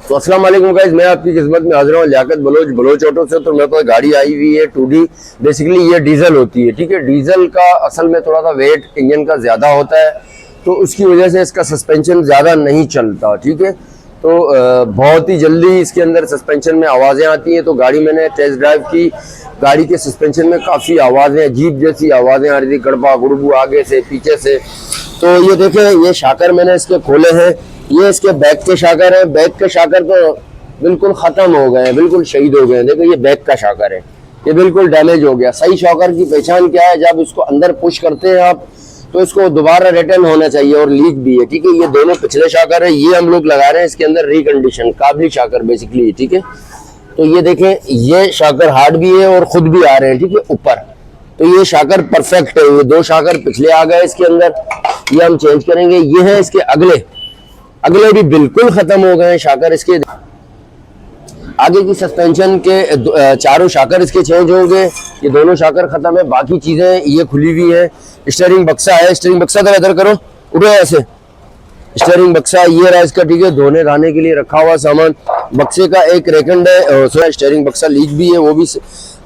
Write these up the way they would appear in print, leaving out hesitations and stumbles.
तो अस्सलाम वालेकुम गाइस, मैं आपकी खिदमत में हाजिर हूँ लियाकत बलोच ऑटो से। तो मेरे पास गाड़ी आई हुई है 2D। बेसिकली ये डीजल होती है, ठीक है। डीजल का असल में थोड़ा सा वेट इंजन का ज़्यादा होता है, तो उसकी वजह से इसका सस्पेंशन ज़्यादा नहीं चलता, ठीक है। तो बहुत ही जल्दी इसके अंदर सस्पेंशन में आवाज़ें आती हैं। तो गाड़ी मैंने टेस्ट ड्राइव की, गाड़ी के सस्पेंशन में काफ़ी आवाज़ें, अजीब जैसी आवाज़ें आ रही थी, गड़बा गुड़बू आगे से पीछे से। तो ये देखें, ये शाकर मैंने इसके खोले हैं, ये इसके बैक के शाकर है। बैक के शाकर तो बिल्कुल ख़त्म हो गए हैं, बिल्कुल शहीद हो गए हैं। देखो ये बैक का शाकर है, ये बिल्कुल डैमेज हो गया। सही शाकर की पहचान क्या है? जब इसको अंदर पुश करते हैं आप, तो इसको दोबारा रिटर्न होना चाहिए, और लीक भी है, ठीक है। ये दोनों पिछले शाकर है, ये हम लोग लगा रहे हैं इसके अंदर रिकंडीशन काबली शाकर बेसिकली, ठीक है। तो ये देखें, ये शाकर हार्ड भी है और खुद भी आ रहे हैं, ठीक है, ऊपर। तो ये शाकर परफेक्ट है। ये दो शाकर पिछले आ गए इसके अंदर, ये हम चेंज करेंगे। ये है इसके अगले भी बिल्कुल खत्म हो गए हैं शाकर इसके। आगे की सस्पेंशन के चारों शाकर इसके चेंज होंगे। ये दोनों शाकर खत्म है, बाकी चीजें ये खुली हुई है। स्टीयरिंग बक्सा है, स्टीयरिंग बक्सा तो इधर करो, उठो ऐसे। स्टीयरिंग बक्सा ये रहा इसका, ठीक है, धोने धाने के लिए रखा हुआ सामान। बक्से का एक रेकंड है, स्टीयरिंग बक्सा लीक भी है, वो भी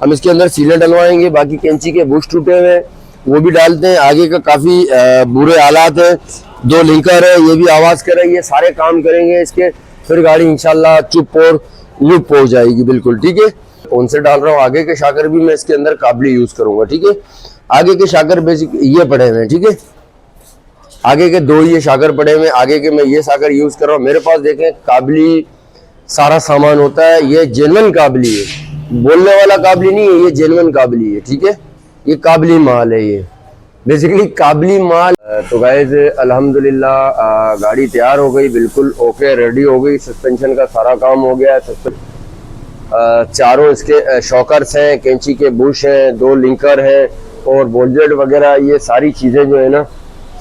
हम इसके अंदर सीलें डलवाएंगे। बाकी कैंची के बुश टूटे हुए वो भी डालते हैं। आगे का काफी बुरे हालात है, दो लिंकर है, ये भी आवाज कर रही है। सारे काम करेंगे इसके, फिर गाड़ी इंशाल्लाह चुप और लुप हो जाएगी, बिल्कुल, ठीक है। कौन से डाल रहा हूँ, आगे के शाकर भी मैं इसके अंदर काबली यूज करूंगा, ठीक है। आगे के शाकर बेसिक ये पड़े हुए हैं, ठीक है। आगे के दो ये शाकर पड़े हुए हैं, आगे के मैं ये शाकर यूज कर रहा हूँ। मेरे पास देखें काबली सारा सामान होता है। ये जेन्युइन काबली है, बोलने वाला काबली नहीं है, ये जेन्युइन काबली है, ठीक है। ये काबली माल है, ये बेसिकली काबली माल। तो गाइस अल्हम्दुलिल्लाह गाड़ी तैयार हो गई, बिल्कुल ओके रेडी हो गई। सस्पेंशन का सारा काम हो गया है। चारों इसके शॉकर्स हैं, कैंची के बुश हैं, दो लिंकर हैं, और बोलजेट वगैरह ये सारी चीज़ें जो है ना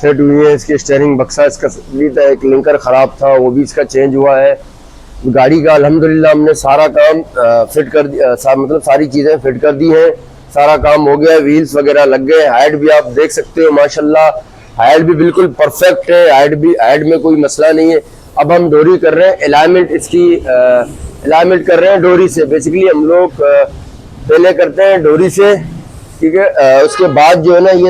सेट हुई हैं। इसके स्टीयरिंग बक्सा इसका था, एक लिंकर ख़राब था, वो भी इसका चेंज हुआ है। गाड़ी का अल्हम्दुलिल्लाह हमने सारा काम फिट कर दिया, मतलब सारी चीज़ें फिट कर दी हैं, सारा काम हो गया। व्हील्स वगैरह लग गए, हाइट भी आप देख सकते हो माशाल्लाह, हाइट भी बिल्कुल परफेक्ट है। हाइट में कोई मसला नहीं है। अब हम डोरी कर रहे हैं, अलाइनमेंट इसकी अलाइनमेंट कर रहे हैं डोरी से। बेसिकली हम लोग पहले करते हैं डोरी से, ठीक है। उसके बाद जो है ना, ये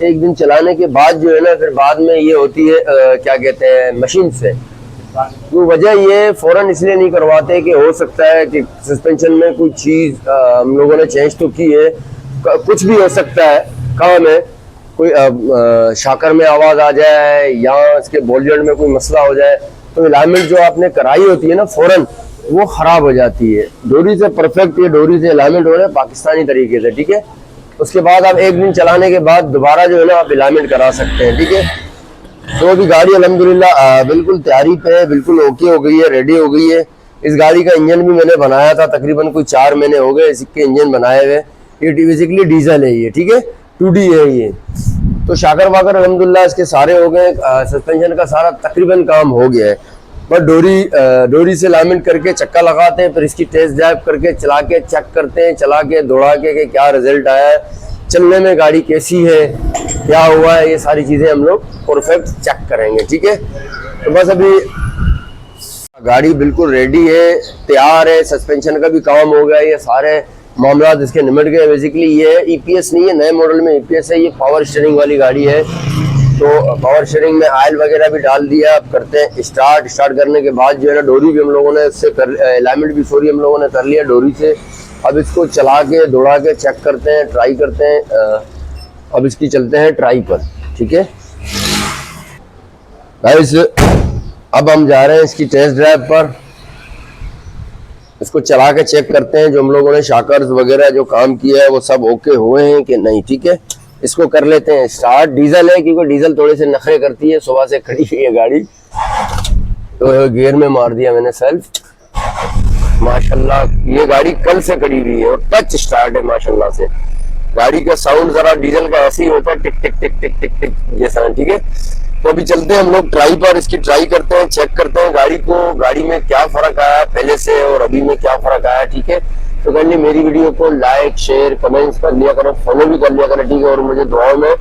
एक दिन चलाने के बाद जो है ना, फिर बाद में ये होती है क्या कहते हैं, मशीन से। तो वजह ये फौरन इसलिए नहीं करवाते कि हो सकता है कि सस्पेंशन में कोई चीज़ हम लोगों ने चेंज तो की है, कुछ भी हो सकता है काम है, कोई शाकर में आवाज़ आ जाए या इसके बोलजेट में कोई मसला हो जाए, तो अलाइनमेंट जो आपने कराई होती है ना फौरन वो ख़राब हो जाती है। डोरी से परफेक्ट ये डोरी से अलाइनमेंट हो रहा है पाकिस्तानी तरीके से, ठीक है। उसके बाद आप एक दिन चलाने के बाद दोबारा जो है ना आप अलाइनमेंट करा सकते हैं, ठीक है। तो अभी गाड़ी अल्हम्दुलिल्लाह बिल्कुल तैयारी पे है, बिल्कुल ओके हो गई है, रेडी हो गई है। इस गाड़ी का इंजन भी मैंने बनाया था, तकरीबन कोई 4 महीने हो गए इसके इंजन बनाए हुए। ये बेसिकली डीजल है ये, ठीक है, 2D है ये। तो शाकर वाकर अल्हम्दुलिल्लाह इसके सारे हो गए, सस्पेंशन का सारा तकरीबन काम हो गया है। बस डोरी से अलाइनमेंट करके चक्का लगाते हैं, फिर इसकी टेस्ट ड्राइव करके चला के चेक करते हैं, चला के दौड़ा के कि क्या रिजल्ट आया है, चलने में गाड़ी कैसी है, क्या हुआ है, ये सारी चीज़ें हम लोग परफेक्ट चेक करेंगे, ठीक है। तो बस अभी गाड़ी बिल्कुल रेडी है, तैयार है, सस्पेंशन का भी काम हो गया, ये सारे मामला इसके निमट गए। बेसिकली ये EPS नहीं है, नए मॉडल में EPS है, ये पावर स्टीयरिंग वाली गाड़ी है। तो पावर स्टीयरिंग में ऑयल वगैरह भी डाल दिया। अब करते हैं स्टार्ट करने के बाद जो है ना, डोरी भी हम लोगों ने इससे अलाइनमेंट भी हम लोगों ने कर लिया डोरी से। अब इसको चला के दौड़ा के चेक करते हैं, ट्राई करते हैं। अब इसकी चलते हैं ट्राई पर, ठीक है गाइस। अब हम जा रहे हैं इसकी टेस्ट ड्राइव पर, इसको चला के चेक करते हैं जो हम लोगों ने शाकर्स वगैरह जो काम किया है वो सब ओके हुए हैं कि नहीं, ठीक है। इसको कर लेते हैं स्टार्ट। डीजल है, क्योंकि डीजल थोड़े से नखरे करती है, सुबह से खड़ी हुई है गाड़ी। तो गियर में मार दिया मैंने सेल्फ, माशाल्लाह ये गाड़ी कल से खड़ी हुई है और टच स्टार्ट है माशाल्लाह से। गाड़ी का साउंड जरा डीजल का ऐसे ही होता है, टिक टिक टिक टिक टिक टिक जैसा, ठीक है। तो अभी चलते हैं हम लोग ट्राई पर, इसकी ट्राई करते हैं, चेक करते हैं गाड़ी को, गाड़ी में क्या फर्क आया पहले से और अभी में क्या फर्क आया, ठीक है। तो कल मेरी वीडियो को लाइक शेयर कमेंट्स कर लिया करो, फॉलो भी कर लिया करो, ठीक है। और मुझे दुआओं में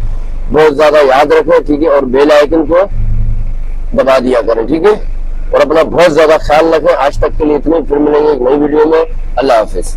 बहुत ज्यादा याद रखो, ठीक है। और बेल आइकन को दबा दिया करें, ठीक है। और अपना बहुत ज्यादा ख्याल रखें। आज तक के लिए इतने, फिर मिलेंगे एक नई वीडियो में। अल्लाह हाफिज।